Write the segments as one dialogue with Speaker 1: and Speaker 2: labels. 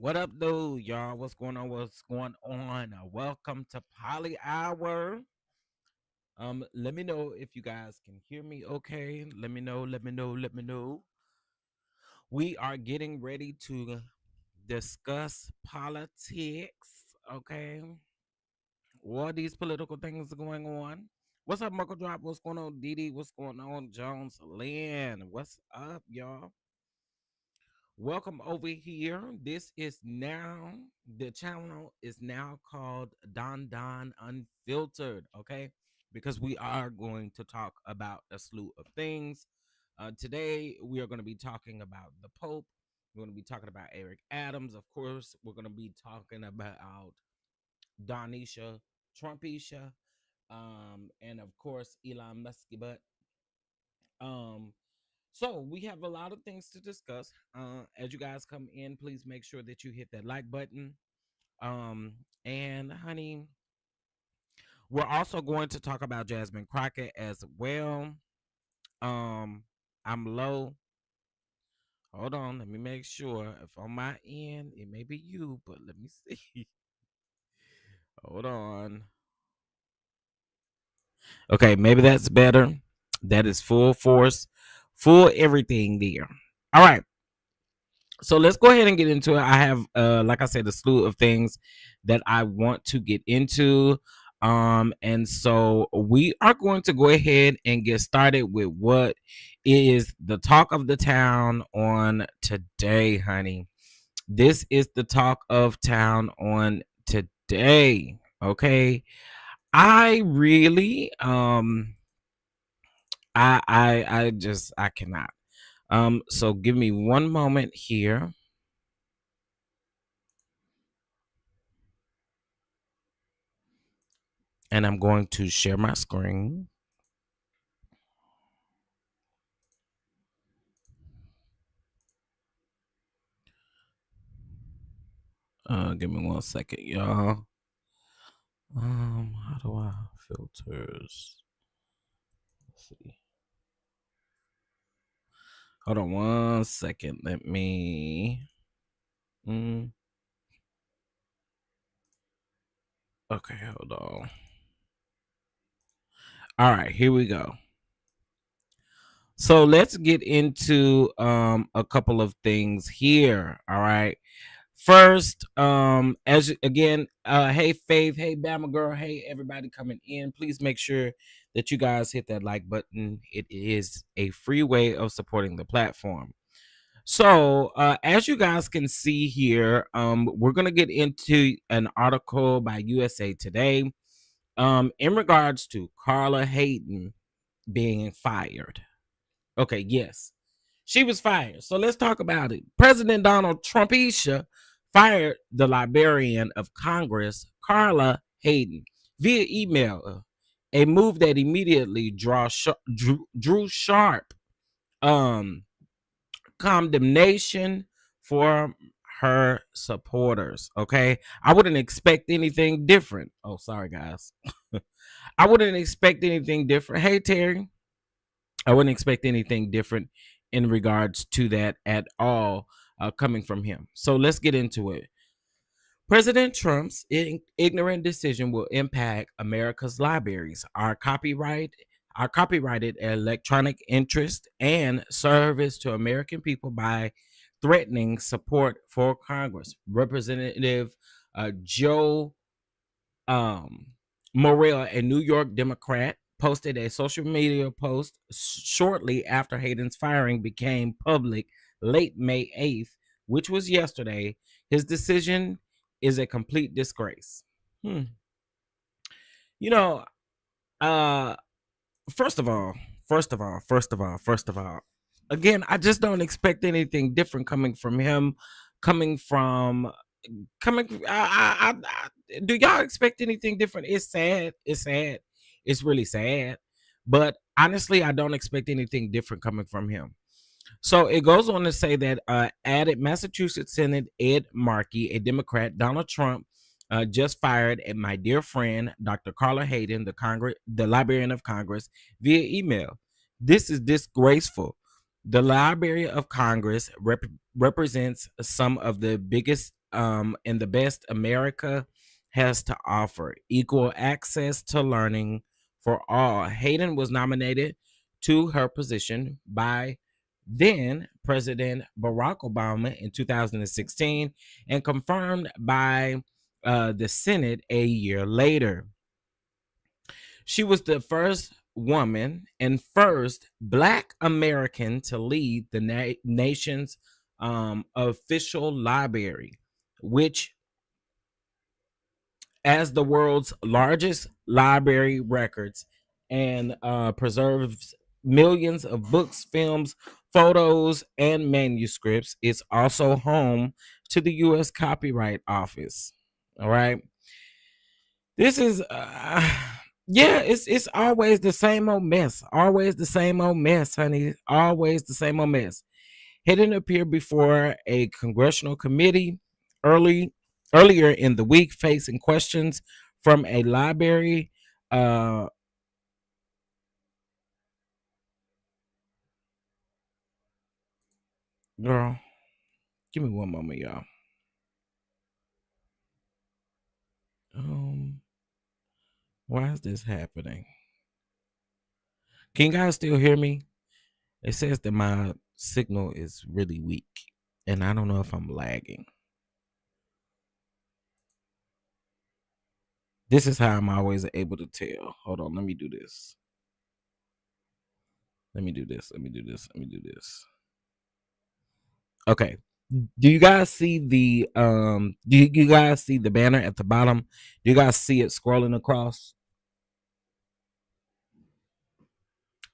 Speaker 1: What up, though, y'all? What's going on? What's going on? Welcome to POLI-HOUR. Let me know if you guys can hear me okay. Let me know, let me know, let me know. We are getting ready to discuss politics, okay? What these political things are going on. What's up, Marco Drop? What's going on, Didi? What's going on, Jones Lynn? What's up, y'all? Welcome over here. This is now the channel is now called Don Don Unfiltered, okay? Because we are going to talk about a slew of things. Today we are going to be talking about the Pope. We're going to be talking about Eric Adams, of course. We're going to be talking about Donisha, Trumpisha, and of course Elon Musk. But um, so we have a lot of things to discuss. As you guys come in, please make sure that you hit that like button. And honey, we're also going to talk about Jasmine Crocket as well. Um, I'm low. Hold on, let me make sure. If on my end, it may be you, but let me see. Hold on. Okay, maybe that's better. That is full force, full everything there. All right. So let's go ahead and get into it. I have like I said, a slew of things that I want to get into. And so we are going to go ahead and get started with what is the talk of the town on today, honey. This is the talk of town on today. Okay. I really I cannot. So give me one moment here. And I'm going to share my screen. Give me 1 second, y'all. How do I filters? Let's see. Hold on 1 second. Let me. Okay, hold on. All right, here we go. So let's get into a couple of things here. All right. First, as again, hey Faith, hey Bama girl, hey everybody coming in. Please make sure that you guys hit that like button. It is a free way of supporting the platform. So, as you guys can see here, we're gonna get into an article by USA Today, in regards to Carla Hayden being fired. Okay, yes, she was fired. So let's talk about it. President Donald Trumpisha fired the Librarian of Congress, Carla Hayden, via email, a move that immediately drew sharp um, condemnation for her supporters. Okay, I wouldn't expect anything different. Oh, sorry, guys. I wouldn't expect anything different. Hey, Terry. I wouldn't expect anything different in regards to that at all, coming from him. So let's get into it. President Trump's ignorant decision will impact America's libraries, our copyrighted electronic interest and service to American people by threatening support for Congress. Representative Joe um, Morrell, a New York Democrat, posted a social media post shortly after Hayden's firing became public late May 8th, which was yesterday. His decision is a complete disgrace. Hmm. You know, uh, first of all, again, I just don't expect anything different coming from him, coming from do y'all expect anything different? It's sad. It's sad. It's really sad. But honestly, I don't expect anything different coming from him. So it goes on to say that added Massachusetts Senate Ed Markey, a Democrat, Donald Trump just fired at my dear friend Dr. Carla Hayden, the Librarian of Congress, via email. This is disgraceful. The Library of Congress represents some of the biggest and the best America has to offer: equal access to learning for all. Hayden was nominated to her position by then President Barack Obama in 2016 and confirmed by the Senate a year later. She was the first woman and first Black American to lead the nation's official library, which, as the world's largest library records and preserves millions of books, films, photos, and manuscripts, is also home to the U.S. Copyright Office. All right. This is yeah, it's always the same old mess. Always the same old mess, honey. Always the same old mess. Hayden appeared before a congressional committee earlier in the week, facing questions from a library girl. Give me one moment, y'all. Um, why is this happening? Can you guys still hear me? It says that my signal is really weak, and I don't know if I'm lagging. This is how I'm always able to tell. Hold on, let me do this. Let me do this. Let me do this. Let me do this. Okay. Do you guys see the do you guys see the banner at the bottom? Do you guys see it scrolling across?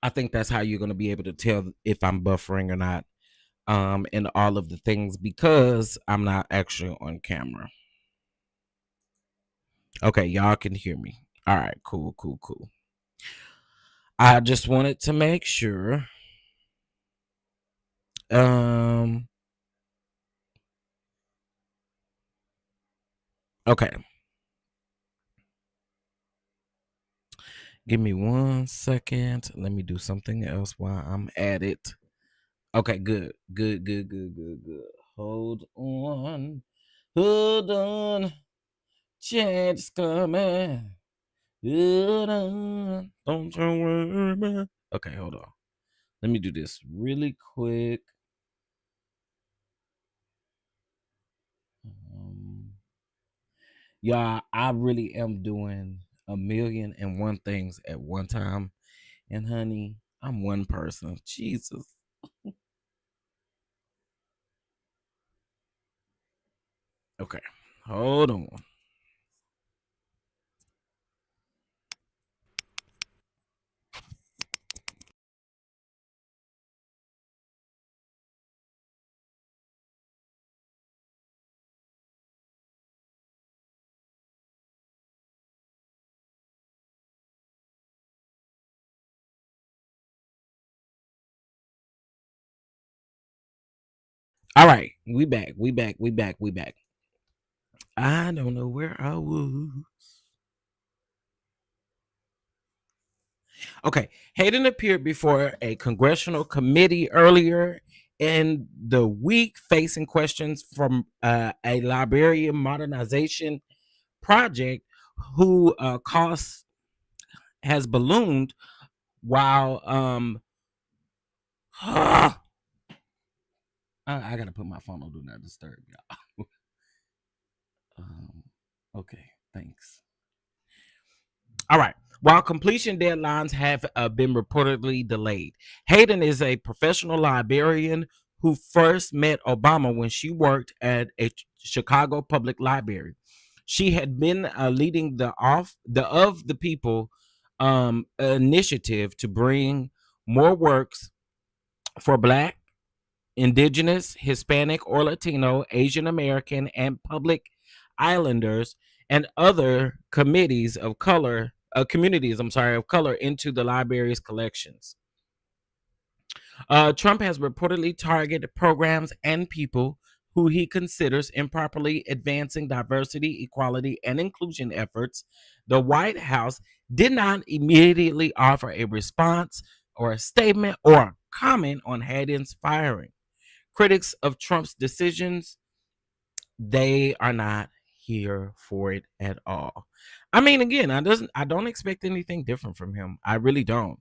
Speaker 1: I think that's how you're going to be able to tell if I'm buffering or not, and all of the things, because I'm not actually on camera. Okay, y'all can hear me. All right, cool, cool, cool. I just wanted to make sure. Okay. Give me 1 second. Let me do something else while I'm at it. Okay, good. Good, good, good, good, good. Hold on. Hold on. Change coming. Hold on. Don't you worry about. Okay, hold on. Let me do this really quick. Y'all, I really am doing 1,000,001 things at one time. And honey, I'm one person. Jesus. Okay, hold on. All right, we back. We back. We back. We back. I don't know where I was. Okay, Hayden appeared before a congressional committee earlier in the week, facing questions from a librarian modernization project who cost has ballooned while I gotta put my phone on do not disturb, y'all. Okay, thanks. All right. While completion deadlines have been reportedly delayed, Hayden is a professional librarian who first met Obama when she worked at a Chicago public library. She had been leading the of the People initiative to bring more works for Black, Indigenous, Hispanic or Latino, Asian American, and public islanders and other communities, I'm sorry, of color into the library's collections. Trump has reportedly targeted programs and people who he considers improperly advancing diversity, equality, and inclusion efforts. The White House did not immediately offer a response or a statement or a comment on Hayden's firing. Critics of Trump's decisions they are not here for it at all. I mean, again, I don't expect anything different from him. I really don't.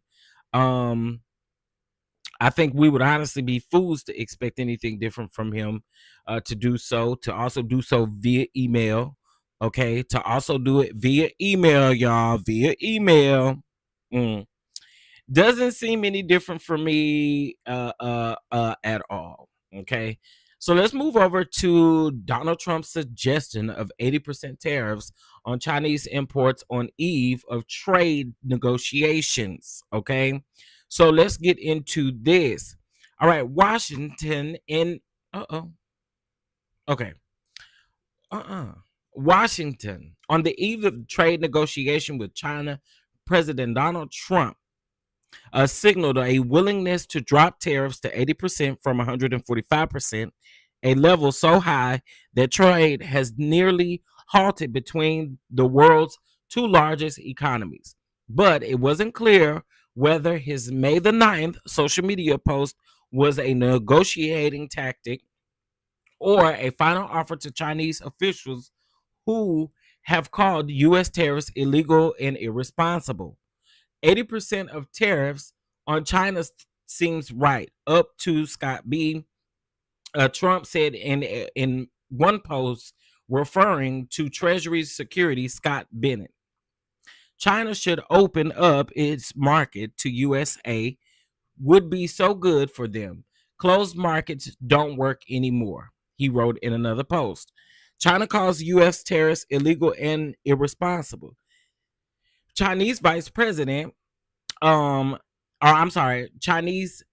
Speaker 1: Um, I think we would honestly be fools to expect anything different from him, to also do so via email. Okay, to also do it via email, y'all, via email. Mm. Doesn't seem any different for me at all. Okay. So let's move over to Donald Trump's suggestion of 80% tariffs on Chinese imports on eve of trade negotiations. Okay. So let's get into this. All right, Washington in uh-oh. Okay. Uh-uh. Washington on the eve of trade negotiation with China, President Donald Trump signaled a willingness to drop tariffs to 80% from 145%, a level so high that trade has nearly halted between the world's two largest economies. But it wasn't clear whether his May the 9th social media post was a negotiating tactic or a final offer to Chinese officials who have called U.S. tariffs illegal and irresponsible. 80% of tariffs on China seems right. Up to Scott B. Trump said in one post referring to Treasury Secretary Scott Bennett. China should open up its market to USA would be so good for them. Closed markets don't work anymore, he wrote in another post. China calls U.S. tariffs illegal and irresponsible. Chinese Vice President or I'm sorry, Chinese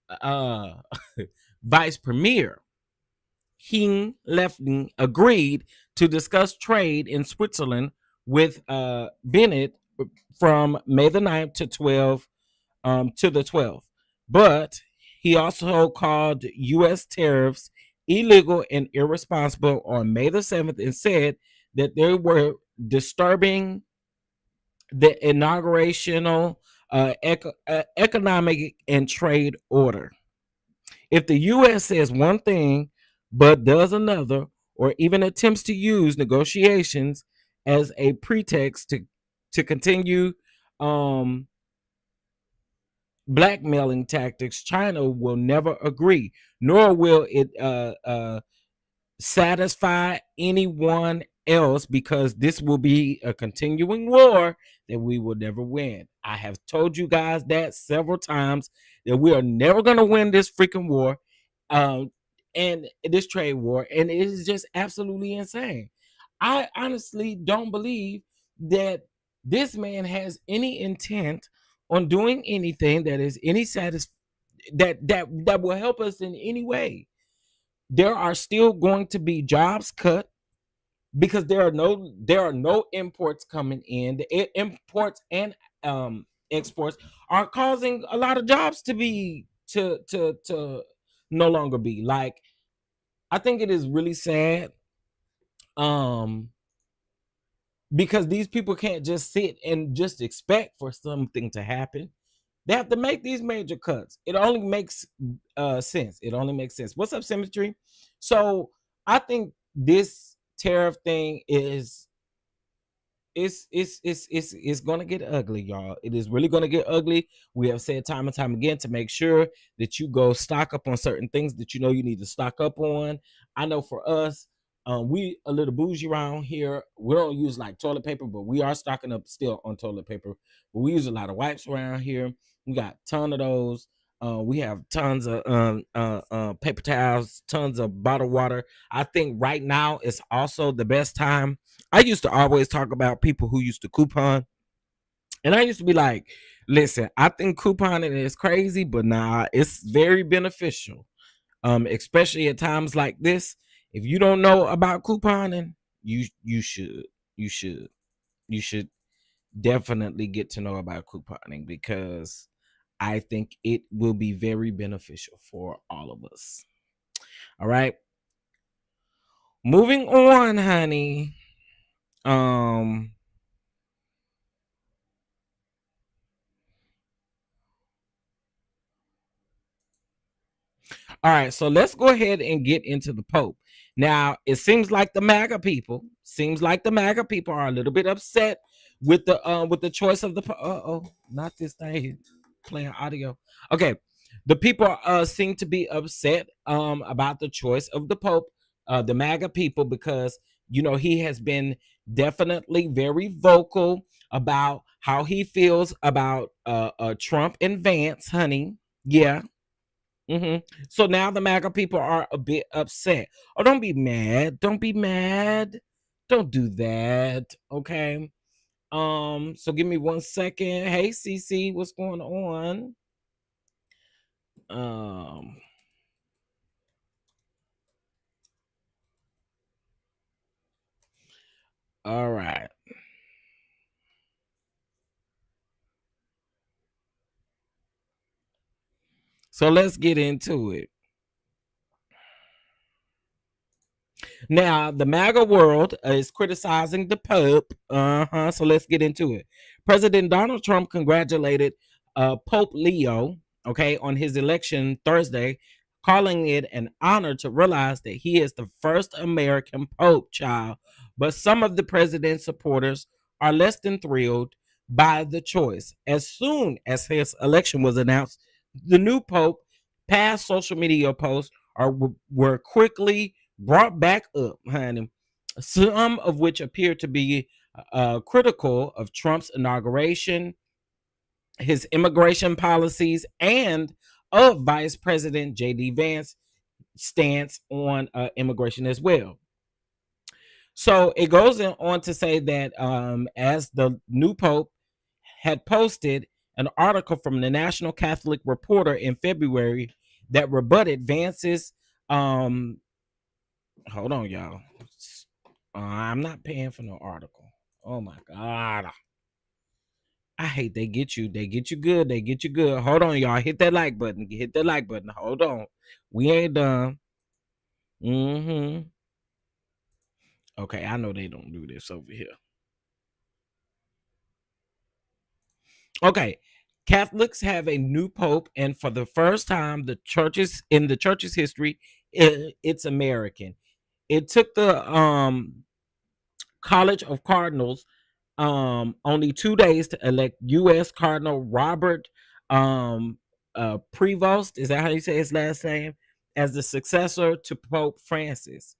Speaker 1: Vice Premier Hing Lefting agreed to discuss trade in Switzerland with Bennett from May the 9th to the 12th. But he also called U.S. tariffs illegal and irresponsible on May the 7th and said that they were disturbing the inaugurational economic and trade order. If the U.S. says one thing but does another, or even attempts to use negotiations as a pretext to continue um, blackmailing tactics, China will never agree, nor will it satisfy anyone else because this will be a continuing war that we will never win. I have told you guys that several times that we are never going to win this freaking war um, and this trade war. And it is just absolutely insane. I honestly don't believe that this man has any intent on doing anything that is any that will help us in any way. There are still going to be jobs cut because there are no imports coming in. The imports and exports are causing a lot of jobs to be to no longer be. Like, I think it is really sad um because these people can't just sit and just expect for something to happen. They have to make these major cuts. It only makes sense. It only makes sense. What's up, Symmetry? So I think this tariff thing is it's gonna get ugly, y'all. It is really gonna get ugly. We have said time and time again to make sure that you go stock up on certain things that you know you need to stock up on. I know for us, we a little bougie around here. We don't use like toilet paper, but we are stocking up still on toilet paper. But we use a lot of wipes around here. We got a ton of those. We have tons of paper towels, tons of bottled water. I think right now is also the best time. I used to always talk about people who used to coupon, and I used to be like, listen, I think couponing is crazy, but nah, it's very beneficial. Especially at times like this. If you don't know about couponing, you should. You should. You should definitely get to know about couponing because I think it will be very beneficial for all of us. All right. Moving on, honey. Um all right, so let's go ahead and get into the Pope. Now, it seems like the MAGA people are a little bit upset with the choice of the not this thing playing audio. Okay. The people seem to be upset about the choice of the Pope, the MAGA people, because he has been definitely very vocal about how he feels about Trump and Vance, honey. Yeah. So now the MAGA people are a bit upset. Oh, don't be mad. Don't be mad. Don't do that. Okay. So give me 1 second. Hey, CC, what's going on? Um, all right. So let's get into it. Now, the MAGA world is criticizing the Pope. So let's get into it. President Donald Trump congratulated Pope Leo, okay, on his election Thursday, calling it an honor to realize that he is the first American Pope, child. But some of the president's supporters are less than thrilled by the choice. As soon as his election was announced, the new Pope, past social media posts were quickly brought back up, honey, some of which appear to be critical of Trump's inauguration, his immigration policies, and of Vice President J.D. Vance's stance on immigration as well. So it goes on to say that as the new Pope had posted an article from the National Catholic Reporter in February that rebutted Vance's hold on, y'all. I'm not paying for no article. Oh my god. I hate they get you. They get you good. They get you good. Hold on, y'all. Hit that like button. Hit that like button. Hold on. We ain't done. Mm-hmm. Okay, I know they don't do this over here. Okay. Catholics have a new pope, and for the first time, the church's history, it's American. It took the College of Cardinals only 2 days to elect U.S. Cardinal Robert Prevost, is that how you say his last name, as the successor to Pope Francis.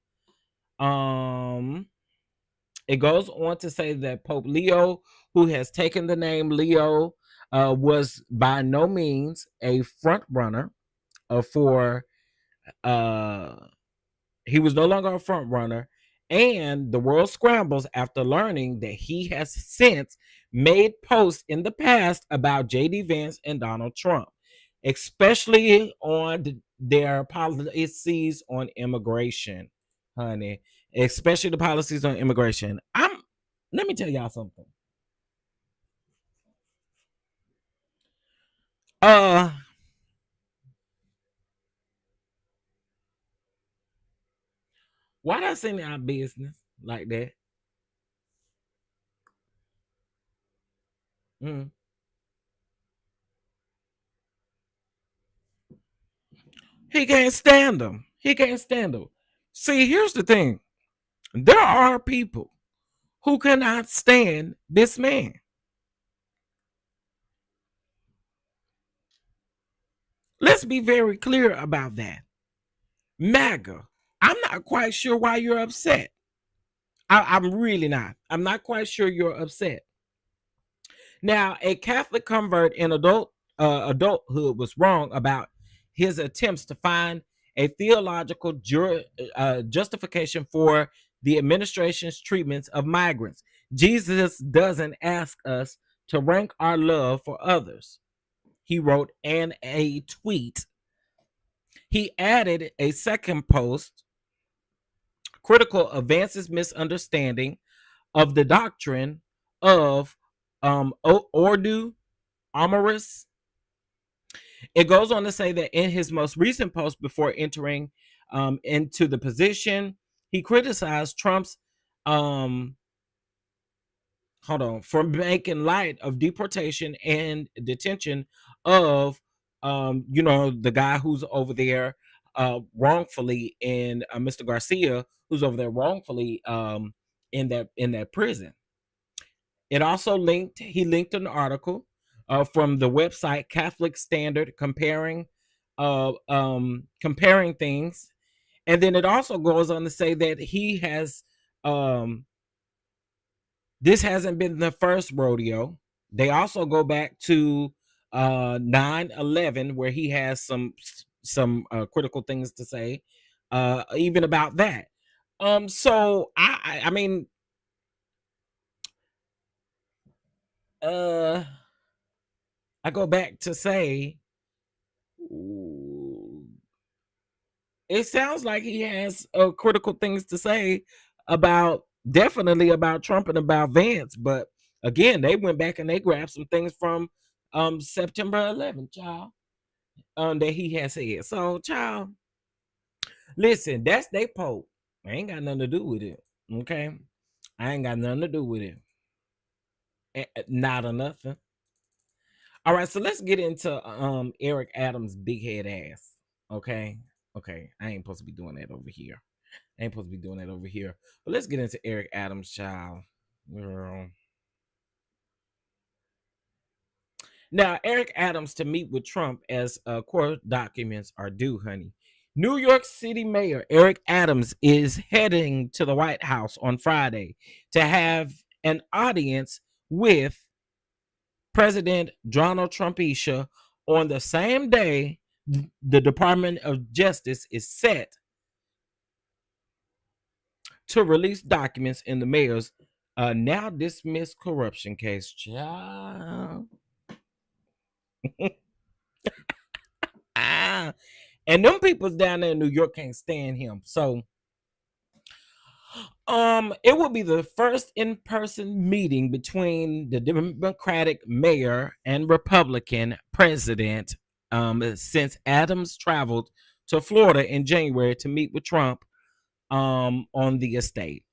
Speaker 1: Um, it goes on to say that Pope Leo, who has taken the name Leo, was by no means a front runner for he was no longer a front runner, and the world scrambles after learning that he has since made posts in the past about J.D. Vance and Donald Trump, especially on their policies on immigration, honey. Especially the policies on immigration. Let me tell y'all something. Uh, why not send our business like that? Mm. He can't stand them. He can't stand them. See, here's the thing. There are people who cannot stand this man. Let's be very clear about that. MAGA, I'm not quite sure why you're upset. I'm really not. I'm not quite sure you're upset. Now, a Catholic convert in adulthood was wrong about his attempts to find a theological justification for the administration's treatments of migrants. Jesus doesn't ask us to rank our love for others, he wrote in a tweet. He added a second post critical of Vance's misunderstanding of the doctrine of ordo amoris. It goes on to say that in his most recent post before entering into the position, he criticized Trump's for making light of deportation and detention of the guy who's over there wrongfully, and Mr. Garcia, who's over there wrongfully in that prison. It also linked an article from the website Catholic Standard comparing things. And then it also goes on to say that he has this hasn't been the first rodeo. They also go back to 9/11, where he has some critical things to say, even about that. So I mean, I go back to say, it sounds like he has critical things to say about, definitely about Trump and about Vance. But again, they went back and they grabbed some things from September 11th, child, that he has said. So, child, listen, that's they Pope. I ain't got nothing to do with it. Okay, I ain't got nothing to do with it. Not or nothing. All right, so let's get into Eric Adams' big head ass. Okay, okay, I ain't supposed to be doing that over here. I ain't supposed to be doing that over here. But let's get into Eric Adams, child. Girl. Now, Eric Adams to meet with Trump as court documents are due, honey. New York City Mayor Eric Adams is heading to the White House on Friday to have an audience with President Donald Trumpisha on the same day the Department of Justice is set to release documents in the mayor's now dismissed corruption case. Child. And them peoples down there in New York can't stand him. So it will be the first in-person meeting between the Democratic mayor and Republican president since Adams traveled to Florida in January to meet with Trump on the estate.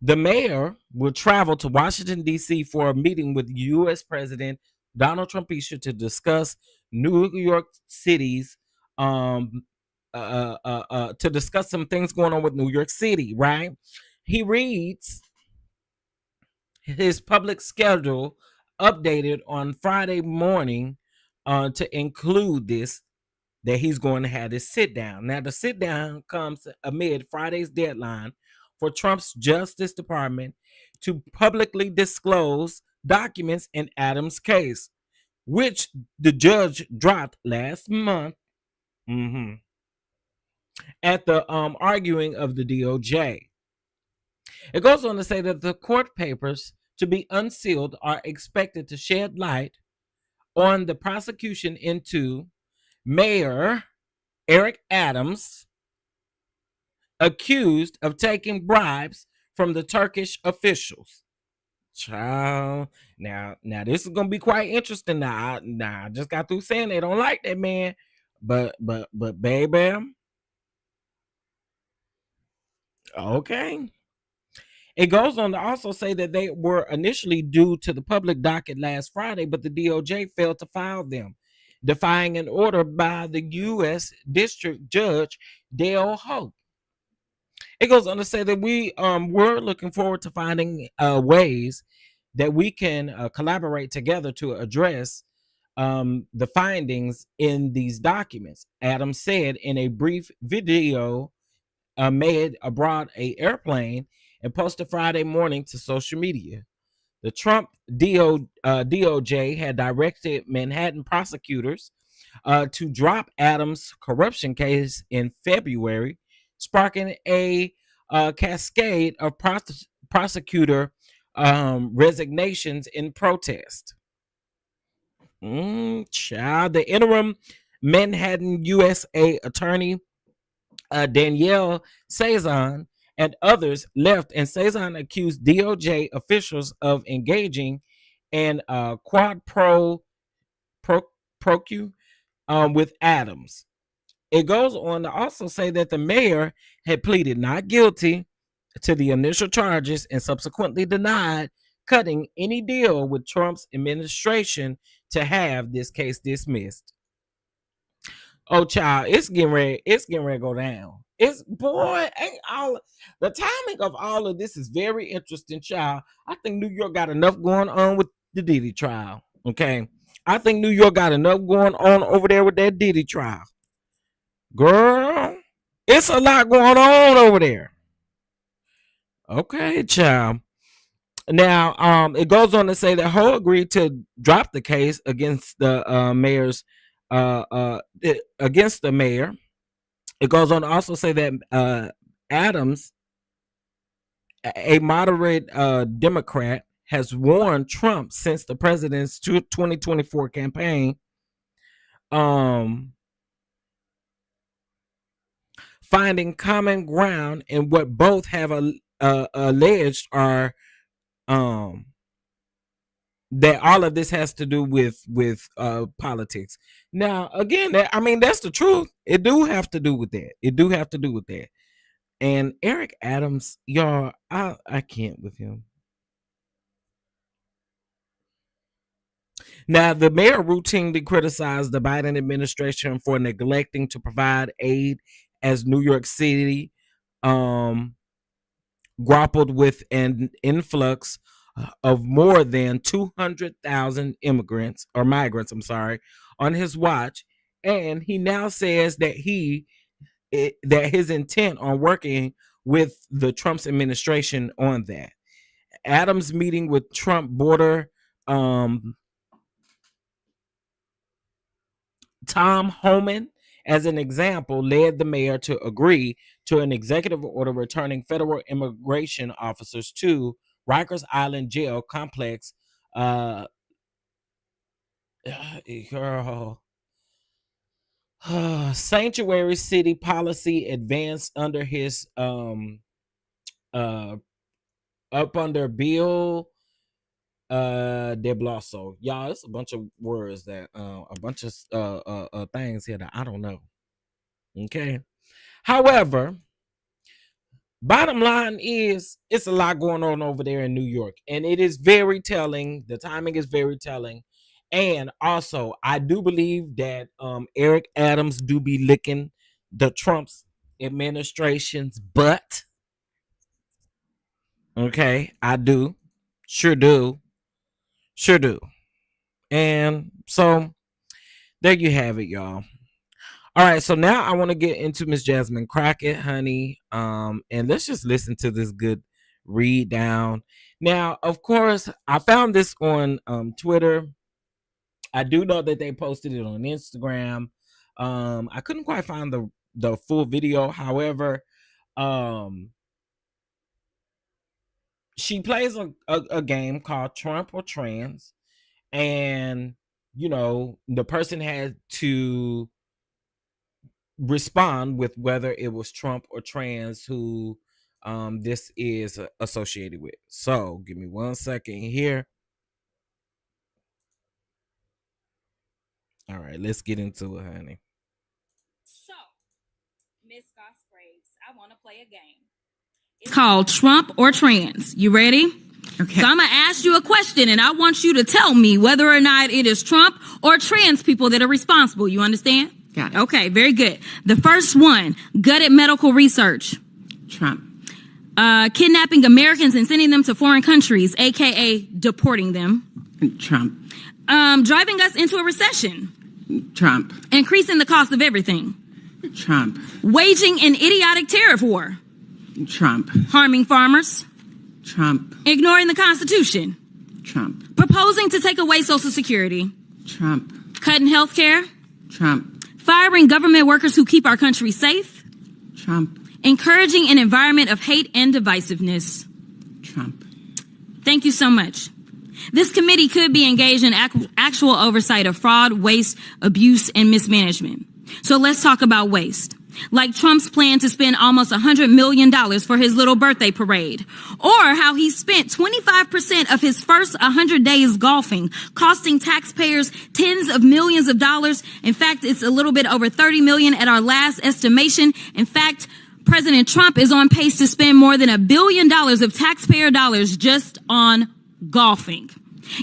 Speaker 1: The mayor will travel to Washington, D.C. for a meeting with U.S. President Donald Trumpisha to discuss New York City's to discuss some things going on with New York City, right? He reads his public schedule updated on Friday morning to include this, that he's going to have this sit down. Now, the sit down comes amid Friday's deadline for Trump's Justice Department to publicly disclose documents in Adams' case, which the judge dropped last month at the arguing of the DOJ. It goes on to say that the court papers to be unsealed are expected to shed light on the prosecution into Mayor Eric Adams, accused of taking bribes from the Turkish officials. Child, now this is gonna be quite interesting. Now I just got through saying they don't like that man, but baby, okay. It goes on to also say that they were initially due to the public docket last Friday, but the DOJ failed to file them, defying an order by the U.S. District Judge Dale Hope. It goes on to say that we're looking forward to finding ways that we can collaborate together to address the findings in these documents, Adams said in a brief video made aboard a airplane and posted Friday morning to social media. The Trump DOJ had directed Manhattan prosecutors to drop Adams' corruption case in February, sparking a cascade of prosecutor resignations in protest. Child, the interim Manhattan USA attorney Danielle Cezanne and others left, and Cezanne accused DOJ officials of engaging in quad pro with Adams. It goes on to also say that the mayor had pleaded not guilty to the initial charges and subsequently denied cutting any deal with Trump's administration to have this case dismissed. Oh, child, it's getting ready. It's getting ready to go down. It's boy, ain't all the timing of all of this is very interesting, child. I think New York got enough going on with the Diddy trial. Okay, I think New York got enough going on over there with that Diddy trial. Girl, it's a lot going on over there. Okay, child. Now, it goes on to say that Ho agreed to drop the case against the against the mayor. It goes on to also say that Adams, a moderate Democrat, has warned Trump since the president's 2024 campaign, finding common ground in what both have alleged are that all of this has to do with politics. Now, again, that's the truth. It do have to do with that. It do have to do with that. And Eric Adams, y'all, I can't with him. Now, the mayor routinely criticized the Biden administration for neglecting to provide aid as New York City grappled with an influx of more than 200,000 migrants, on his watch. And he now says that that his intent on working with the Trump's administration on that. Adams meeting with Trump border Tom Homan, as an example, led the mayor to agree to an executive order returning federal immigration officers to Rikers Island jail complex. Sanctuary city policy advanced under his up under Bill de Blasio. Y'all, it's a bunch of words that a bunch of things here that I don't know. Okay. However, bottom line is it's a lot going on over there in New York, and it is very telling. The timing is very telling. And also, I do believe that Eric Adams do be licking the Trump's administration's butt. Okay, I do. Sure do. And so there you have it, y'all. All right, so now I want to get into Miss Jasmine Crocket, honey. And let's just listen to this good read down. Now, of course, I found this on Twitter. I do know that they posted it on Instagram. I couldn't quite find the full video. However, she plays a game called Trump or Trans, and the person had to respond with whether it was Trump or Trans who this is associated with. So give me 1 second here. All right, let's get into it, honey.
Speaker 2: So, Miss Graves, I want to play a game. It's called Trump or Trans. You ready? Okay. So I'm going to ask you a question, and I want you to tell me whether or not it is Trump or trans people that are responsible. You understand?
Speaker 3: Got it.
Speaker 2: Okay, very good. The first one, gutted medical research.
Speaker 3: Trump.
Speaker 2: Kidnapping Americans and sending them to foreign countries, a.k.a. deporting them.
Speaker 3: Trump.
Speaker 2: Driving us into a recession.
Speaker 3: Trump.
Speaker 2: Increasing the cost of everything.
Speaker 3: Trump.
Speaker 2: Waging an idiotic tariff war.
Speaker 3: Trump.
Speaker 2: Harming farmers.
Speaker 3: Trump.
Speaker 2: Ignoring the Constitution.
Speaker 3: Trump.
Speaker 2: Proposing to take away Social Security.
Speaker 3: Trump.
Speaker 2: Cutting health care.
Speaker 3: Trump.
Speaker 2: Firing government workers who keep our country safe.
Speaker 3: Trump.
Speaker 2: Encouraging an environment of hate and divisiveness.
Speaker 3: Trump.
Speaker 2: Thank you so much. This committee could be engaged in actual oversight of fraud, waste, abuse, and mismanagement. So let's talk about waste. Like Trump's plan to spend almost $100 million for his little birthday parade. Or how he spent 25% of his first 100 days golfing, costing taxpayers tens of millions of dollars. In fact, it's a little bit over 30 million at our last estimation. In fact, President Trump is on pace to spend more than $1 billion of taxpayer dollars just on golfing.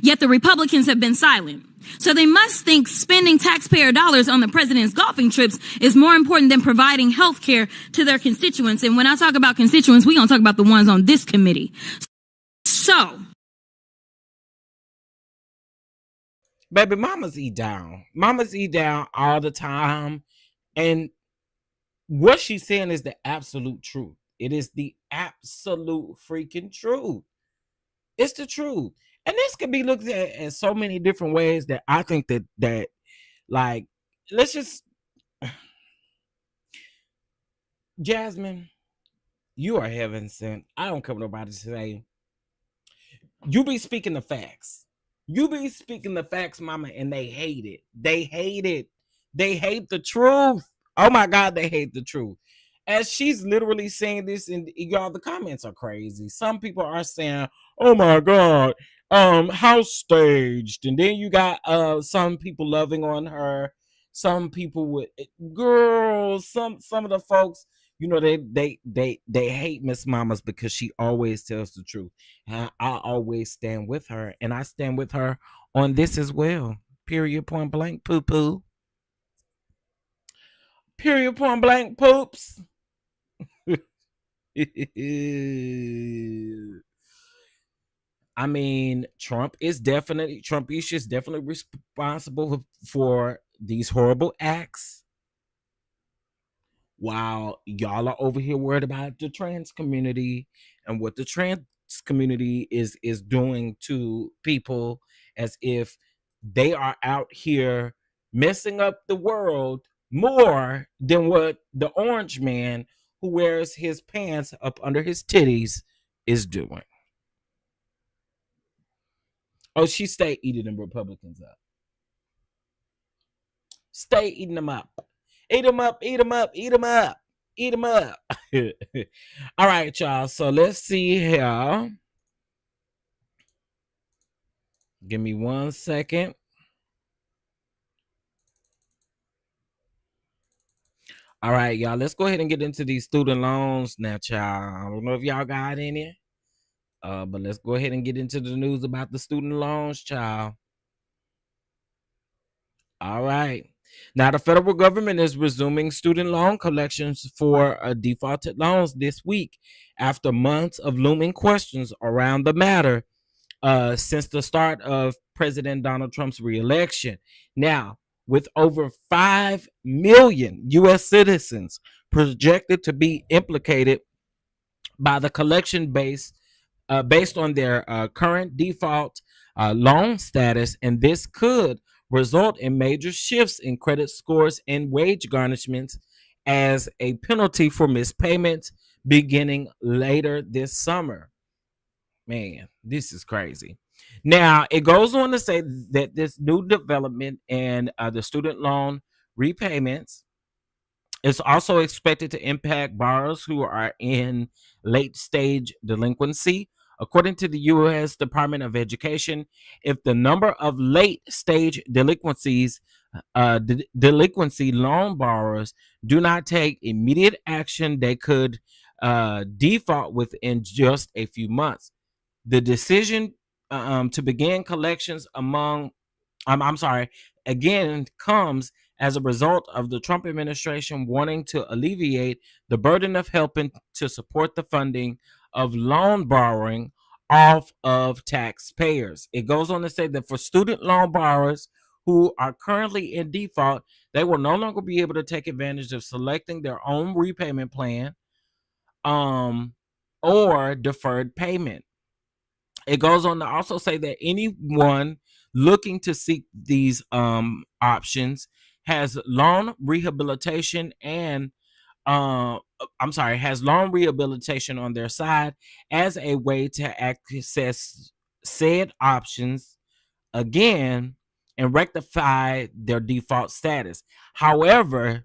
Speaker 2: Yet the Republicans have been silent. So they must think spending taxpayer dollars on the president's golfing trips is more important than providing health care to their constituents. And when I talk about constituents, we're going to talk about the ones on this committee. So,
Speaker 1: baby, mamas eat down. Mamas eat down all the time. And what she's saying is the absolute truth. It is the absolute freaking truth. It's the truth. And this can be looked at in so many different ways that I think that like, let's just, Jasmine, you are heaven sent. I don't care what nobody say. You be speaking the facts. You be speaking the facts, mama, and they hate it. They hate it. They hate the truth. Oh my God, they hate the truth. As she's literally saying this, and y'all, the comments are crazy. Some people are saying, "Oh my God, how staged," and then you got some people loving on her. Some people with girls. Some of the folks, you know, they hate Miss Mamas because she always tells the truth. And I always stand with her, and I stand with her on this as well. Period. Point blank. Poo poo. Period. Point blank. Poops. I mean, Trumpisha is definitely responsible for these horrible acts. While y'all are over here worried about the trans community and what the trans community is doing to people, as if they are out here messing up the world more than what the orange man who wears his pants up under his titties is doing. Oh, she stay eating them Republicans up. Stay eating them up. Eat them up, eat them up, eat them up, eat them up. All right, y'all. So let's see here. Give me 1 second. All right, y'all. Let's go ahead and get into these student loans now, child. I don't know if y'all got any. But let's go ahead and get into the news about the student loans, child. All right. Now, the federal government is resuming student loan collections for defaulted loans this week after months of looming questions around the matter since the start of President Donald Trump's reelection. Now, with over 5 million U.S. citizens projected to be implicated by the collection based on their current default loan status, and this could result in major shifts in credit scores and wage garnishments as a penalty for missed payments beginning later this summer. Man, this is crazy. Now, it goes on to say that this new development in the student loan repayments is also expected to impact borrowers who are in late stage delinquency. According to the U.S. Department of Education, if the number of late stage delinquency loan borrowers do not take immediate action, they could default within just a few months. The decision to begin collections again comes as a result of the Trump administration wanting to alleviate the burden of helping to support the funding of loan borrowing off of taxpayers. It goes on to say that for student loan borrowers who are currently in default, they will no longer be able to take advantage of selecting their own repayment plan or deferred payment. It goes on to also say that anyone looking to seek these options has loan rehabilitation has loan rehabilitation on their side as a way to access said options again and rectify their default status. However,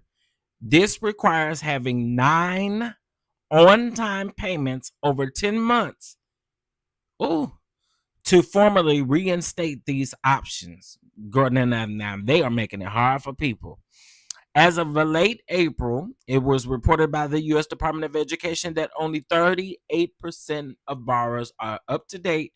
Speaker 1: this requires having 9 on-time payments over 10 months to formally reinstate these options. Girl, now they are making it hard for people. As of late April, it was reported by the U.S. Department of Education that only 38% of borrowers are up to date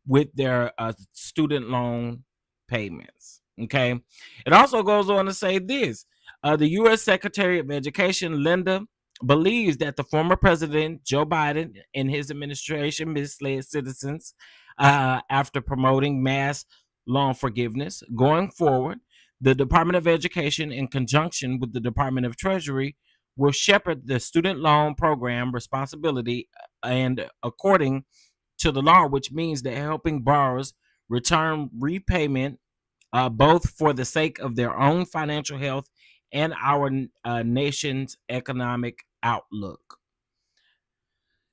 Speaker 1: with their student loan payments. Okay. It also goes on to say this. The U.S. Secretary of Education, Linda, believes that the former president, Joe Biden, and his administration misled citizens after promoting mass loan forgiveness. Going forward, the Department of Education, in conjunction with the Department of Treasury, will shepherd the student loan program responsibility and according to the law, which means that helping borrowers return repayment both for the sake of their own financial health and our nation's economic outlook.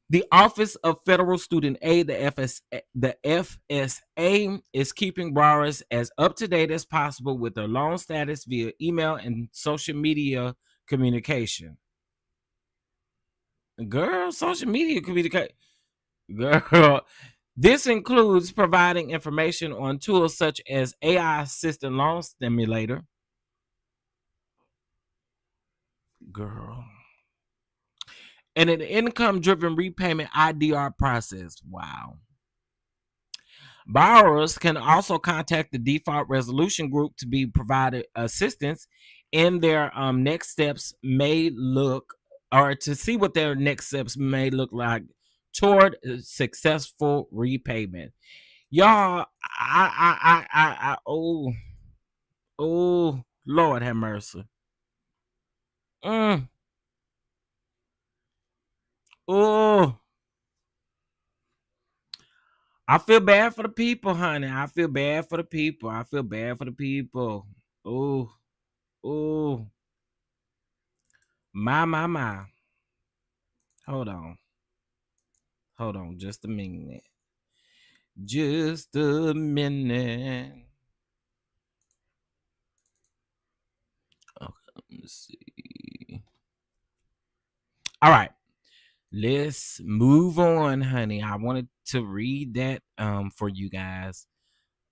Speaker 1: The Office of Federal Student Aid, the FSA, is keeping borrowers as up to date as possible with their loan status via email and social media communication. Girl, social media communication. Girl, this includes providing information on tools such as AI assisted loan stimulator. Girl. And an income driven repayment IDR process. Wow. Borrowers can also contact the default resolution group to be provided assistance in their next steps may look, or to see what their next steps may look like toward successful repayment. Y'all, oh, Lord have mercy. Oh, I feel bad for the people, honey. I feel bad for the people. I feel bad for the people. Oh, oh, my. Hold on. Hold on just a minute. Just a minute. Okay, let's see. All right. Let's move on, honey. I wanted to read that for you guys.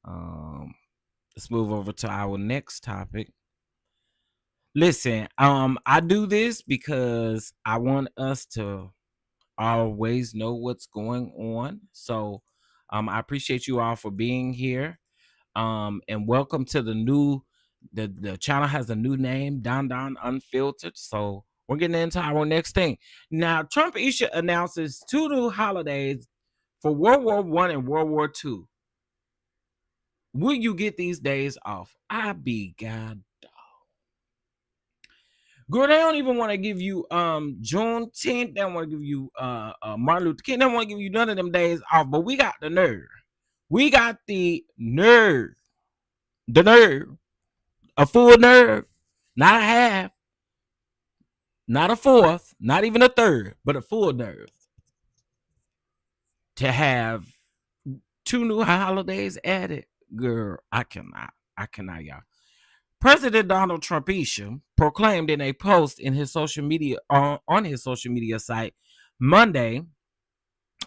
Speaker 1: Let's move over to our next topic. Listen, I do this because I want us to always know what's going on. So I appreciate you all for being here. And welcome to the channel has a new name, Don Don Unfiltered. So we're getting into our next thing. Now, Trumpisha announces 2 new holidays for World War I and World War II. Will you get these days off? I be God. Girl, they don't even want to give you Juneteenth. They don't want to give you Martin Luther King. They don't want to give you none of them days off. But we got the nerve. We got the nerve. The nerve. A full nerve. Not a half. Not a fourth. Not even a third. But a full nerve. To have 2 new holidays added. Girl, I cannot. Y'all. President Donald Trumpisha proclaimed in a post in his social media on his social media site Monday,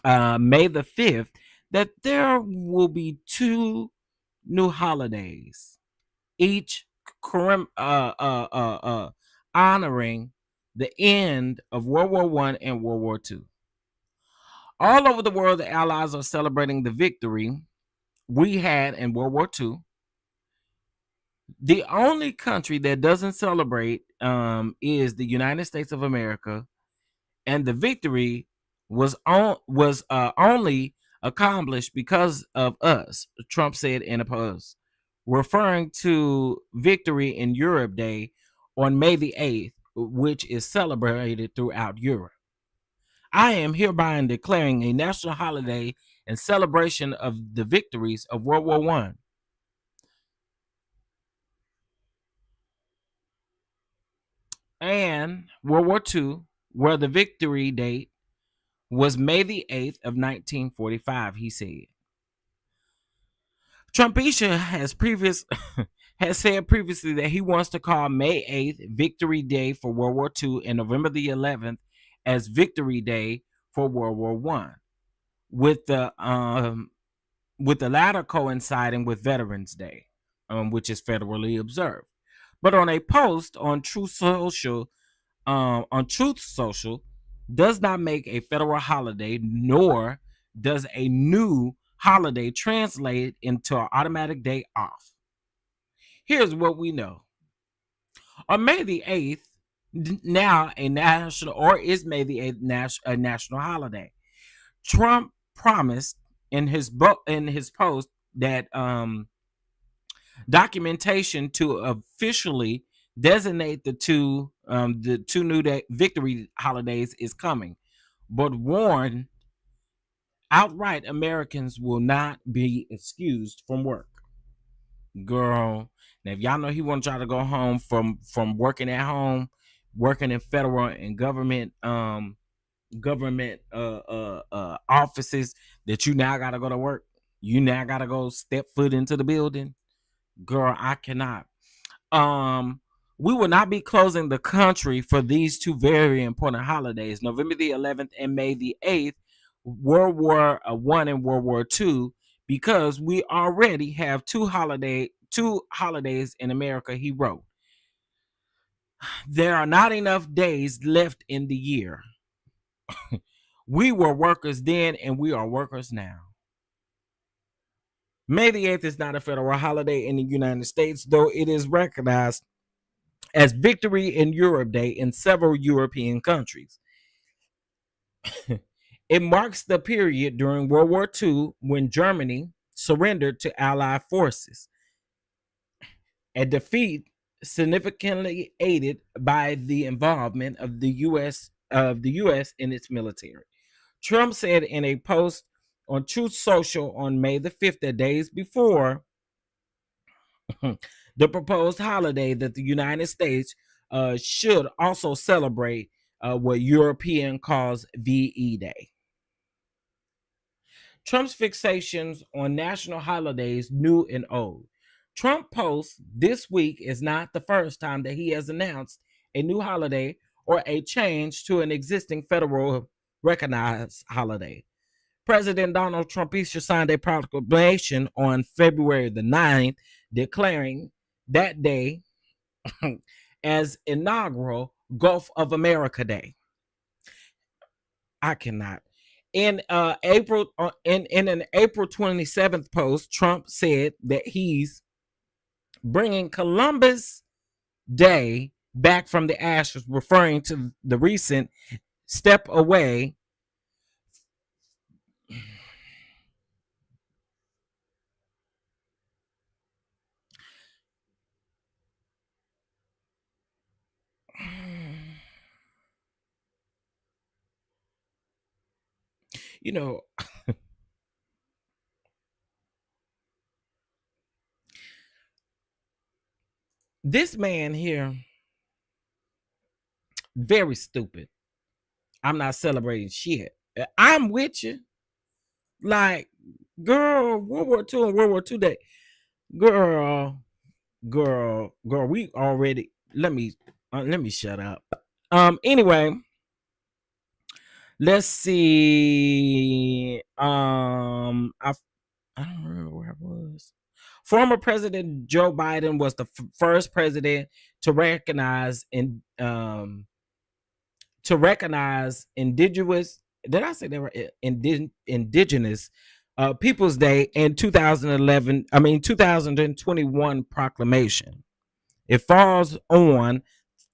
Speaker 1: May the 5th, that there will be 2 new holidays, each honoring the end of World War I and World War II. All over the world, the Allies are celebrating the victory we had in World War II. The only country that doesn't celebrate is the United States of America, and the victory was only accomplished because of us, Trump said in a post, referring to Victory in Europe Day on May the 8th, which is celebrated throughout Europe. I am hereby declaring a national holiday in celebration of the victories of World War I. And World War II, where the victory date was May the 8th of 1945, he said. Trumpisha has said previously that he wants to call May 8th Victory Day for World War II and November the 11th as Victory Day for World War I, with the latter coinciding with Veterans Day, which is federally observed. But on a post on Truth Social, does not make a federal holiday, nor does a new holiday translated into an automatic day off. Here's what we know. On May the 8th, now a national, or is May the 8th a national holiday. Trump promised in his post that documentation to officially designate the two new victory holidays is coming, but warned outright Americans will not be excused from work. Girl, now if y'all know he want y'all to go home from working at home, working in federal and government offices, that you now gotta go to work, you now gotta go step foot into the building. Girl, I cannot. We will not be closing the country for these two very important holidays, November the 11th and May the 8th, World War I and World War II, because we already have two holidays in America, he wrote. There are not enough days left in the year. We were workers then and we are workers now. May the 8th is not a federal holiday in the United States, though it is recognized as Victory in Europe Day in several European countries. It marks the period during World War II when Germany surrendered to Allied forces, a defeat significantly aided by the involvement of the U.S. in its military. Trump said in a post on Truth Social on May the 5th, that days before the proposed holiday, that the United States should also celebrate what European calls VE Day. Trump's fixations on national holidays, new and old. Trump posts this week is not the first time that he has announced a new holiday or a change to an existing federal recognized holiday. President Donald Trumpisha signed a proclamation on February the 9th declaring that day as inaugural Gulf of America Day. I cannot. In an April 27th post, Trump said that he's bringing Columbus Day back from the ashes, referring to the recent step away you know, this man here, very stupid. I'm not celebrating shit. I'm with you. Like, girl, World War II and World War II Day. Girl, we already, let me shut up. Anyway, let's see. I don't remember where I was. Former President Joe Biden was the first president to recognize indigenous. Did I say they were indigenous People's Day in 2021 proclamation. It falls on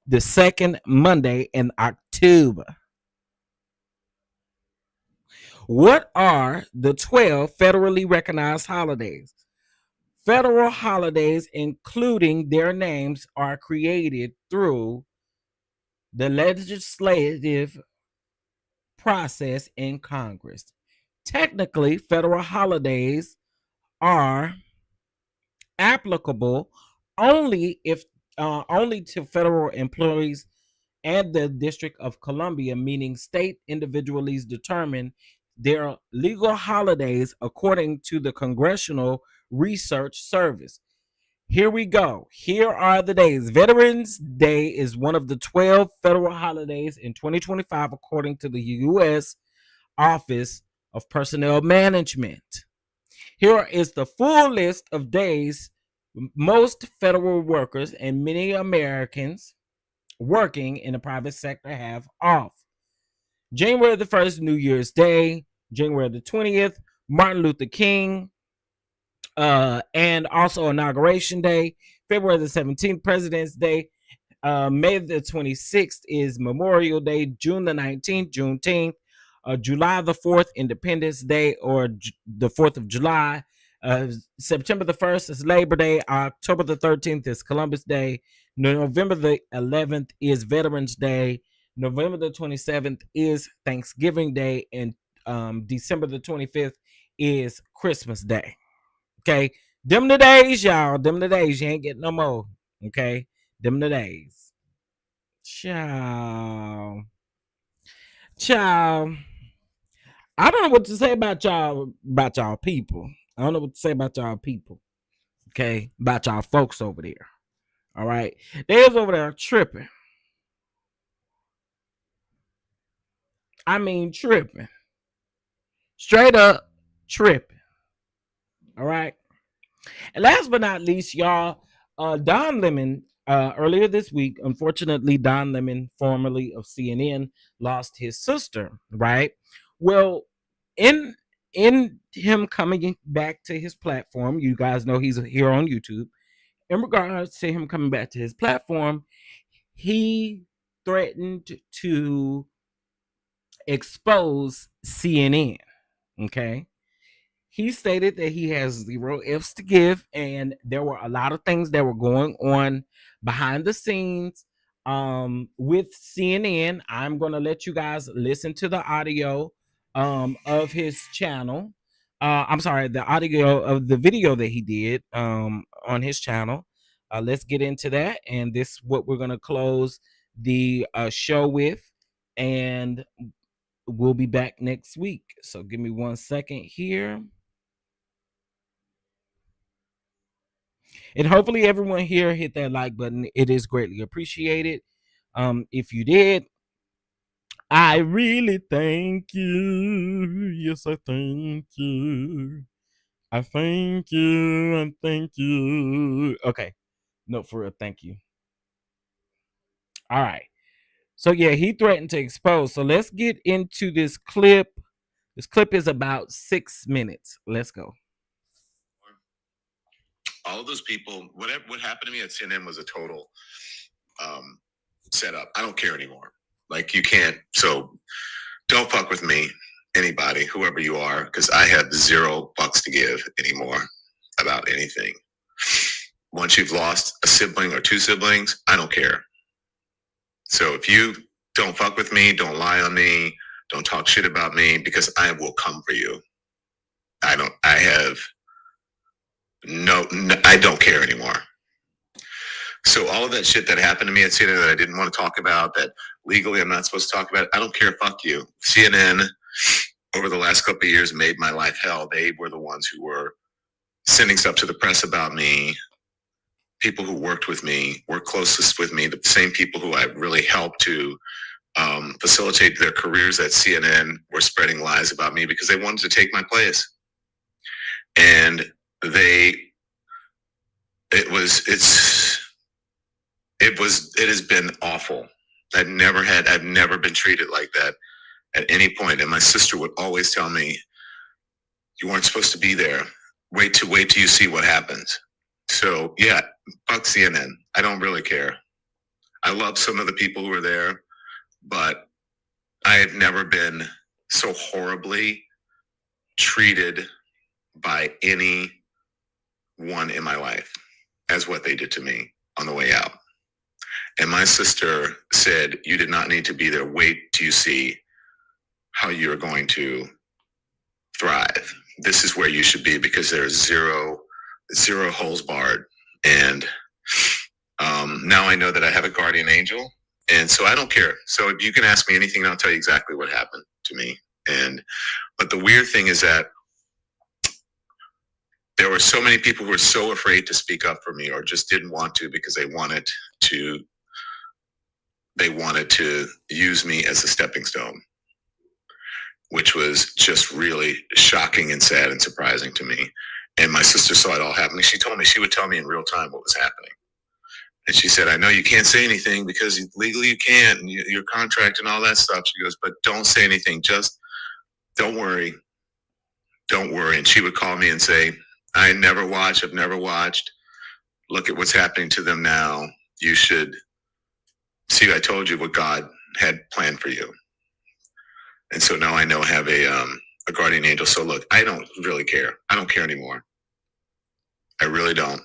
Speaker 1: the second Monday in October. What are the 12 federally recognized holidays? Federal holidays, including their names, are created through the legislative process in Congress. Technically, federal holidays are applicable only to federal employees and the District of Columbia, meaning state individuals determine their legal holidays according to the Congressional Research Service. Here we go. Here are the days. Veterans Day is one of the 12 federal holidays in 2025, according to the U.S. Office of Personnel Management. Here is the full list of days most federal workers and many Americans working in the private sector have off. January the 1st, New Year's Day. January the 20th, Martin Luther King, and also Inauguration Day. February the 17th, President's Day. May the 26th is Memorial Day. June the 19th, Juneteenth. July the 4th, Independence Day, or the 4th of July. September the 1st is Labor Day. October the 13th is Columbus Day. November the 11th is Veterans Day. November the 27th is Thanksgiving Day. And December the 25th is Christmas Day. Okay. Them the days, y'all. Them the days. You ain't getting no more. Okay. Them the days. Ciao. Ciao. I don't know what to say about y'all people. I don't know what to say about y'all people. Okay. About y'all folks over there. All right. They was over there tripping. I mean tripping. Straight up tripping. All right. And last but not least, y'all, Don Lemon, earlier this week, unfortunately, Don Lemon, formerly of CNN, lost his sister, right? Well, in him coming back to his platform, you guys know he's here on YouTube. In regards to him coming back to his platform, he threatened to expose CNN, okay? He stated that he has 0 F's to give, and there were a lot of things that were going on behind the scenes with CNN. I'm going to let you guys listen to the audio of his channel. I'm sorry, the audio of the video that he did on his channel. Let's get into that, and this is what we're going to close the show with, and we'll be back next week. So give me 1 second here. And hopefully everyone here hit that like button. It is greatly appreciated. If you did, I really thank you. Yes, I thank you. I thank you and thank you. Okay. No, for real, thank you. All right. So yeah, he threatened to expose. So let's get into this clip. This clip is about 6 minutes. Let's go.
Speaker 4: All of those people, what happened to me at CNN was a total setup. I don't care anymore. Like, you can't. So don't fuck with me, anybody, whoever you are, because I have $0 to give anymore about anything. Once you've lost a sibling or 2 siblings, I don't care. So if you don't fuck with me, don't lie on me, don't talk shit about me, because I will come for you. I don't care anymore. So all of that shit that happened to me at CNN that I didn't want to talk about, that legally I'm not supposed to talk about, I don't care. Fuck you. CNN, over the last couple of years, made my life hell. They were the ones who were sending stuff to the press about me. People who worked with me, worked closest with me, the same people who I really helped to facilitate their careers at CNN were spreading lies about me because they wanted to take my place. And it has been awful. I've never been treated like that at any point. And my sister would always tell me, you weren't supposed to be there. Wait till you see what happens. So yeah, fuck CNN. I don't really care. I love some of the people who are there, but I have never been so horribly treated by anyone in my life as what they did to me on the way out. And my sister said, you did not need to be there. Wait till you see how you're going to thrive. This is where you should be, because there's zero holes barred. And now I know that I have a guardian angel, and so I don't care. So if you can ask me anything, I'll tell you exactly what happened to me. But the weird thing is that there were so many people who were so afraid to speak up for me, or just didn't want to, because they wanted to use me as a stepping stone, which was just really shocking and sad and surprising to me. And my sister saw it all happening. She would tell me in real time what was happening. And she said, I know you can't say anything because legally you can't, and your contract and all that stuff. She goes, but don't say anything. Just don't worry. don't worry. And she would call me and say, I've never watched. Look at what's happening to them now. You should see, I told you what God had planned for you. And so now I know I have a guardian angel. So look, I don't really care. I don't care anymore. I really don't.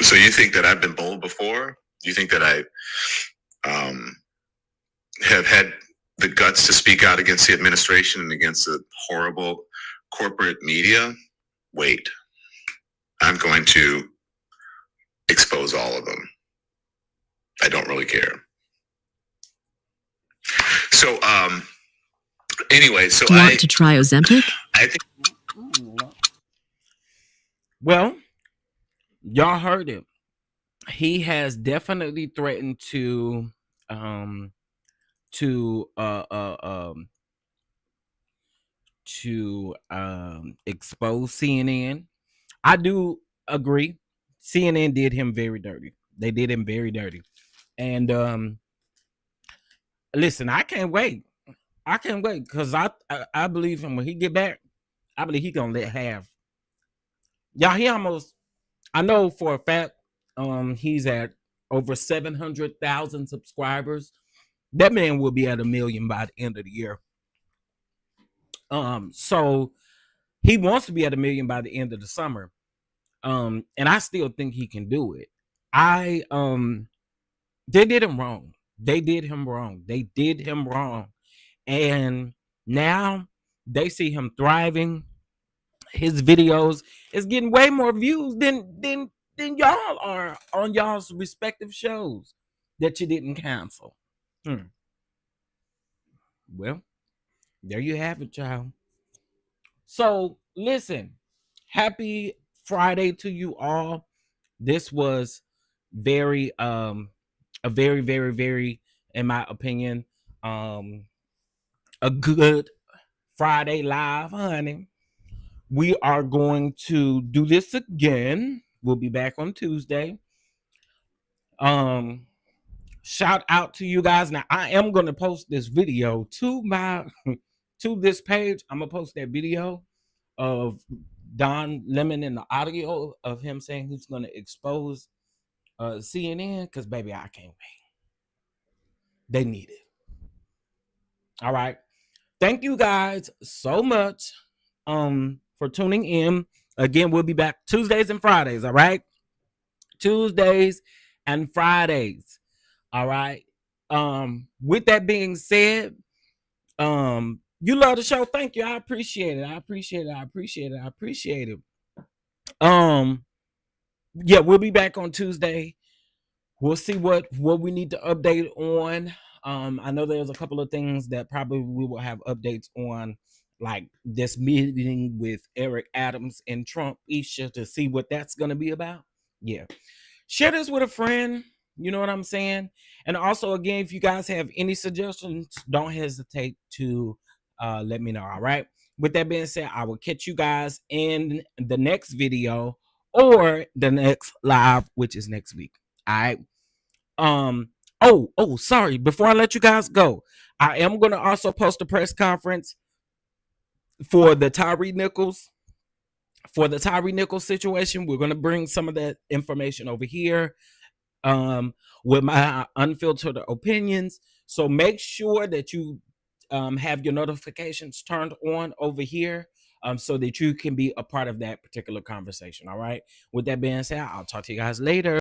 Speaker 4: So you think that I've been bold before? You think that I have had the guts to speak out against the administration and against the horrible corporate media? Wait, I'm going to expose all of them. I don't really care. So, anyway, so
Speaker 5: Want to try Ozempic?
Speaker 4: I think.
Speaker 1: Well, y'all heard it. He has definitely threatened to expose CNN. I do agree. CNN did him very dirty. They did him very dirty. And listen, I can't wait. I can't wait because I believe him when he get back. I believe he gonna let have. Y'all, he almost. I know for a fact. He's at over 700,000 subscribers. That man will be at 1 million by the end of the year. So he wants to be at 1 million by the end of the summer. And I still think he can do it. They did him wrong. They did him wrong. And now they see him thriving. His videos is getting way more views than y'all are on y'all's respective shows that you didn't cancel. Well, there you have it, child. So listen, happy Friday to you all. This was very a very, very, very, in my opinion, a good Friday live, honey. We are going to do this again. We'll be back on Tuesday. Shout out to you guys. Now I am going to post this video to this page. I'm gonna post that video of Don Lemon and the audio of him saying he's going to expose CNN because baby, I can't wait. They need it. All right. Thank you guys so much for tuning in. Again, we'll be back Tuesdays and Fridays. All right. Tuesdays and Fridays. All right. With that being said, you love the show. Thank you. I appreciate it. Yeah, we'll be back on Tuesday. We'll see what we need to update on. I know there's a couple of things that probably we will have updates on, like this meeting with Eric Adams and Trumpisha to see what that's going to be about. Yeah. Share this with a friend. You know what I'm saying? And also, again, if you guys have any suggestions, don't hesitate to let me know. All right. With that being said, I will catch you guys in the next video or the next live, which is next week. All right. Sorry. Before I let you guys go, I am going to also post a press conference for the Tyree Nichols. For the Tyree Nichols situation, we're going to bring some of that information over here with my unfiltered opinions. So make sure that you have your notifications turned on over here so that you can be a part of that particular conversation. All right. With that being said, I'll talk to you guys later.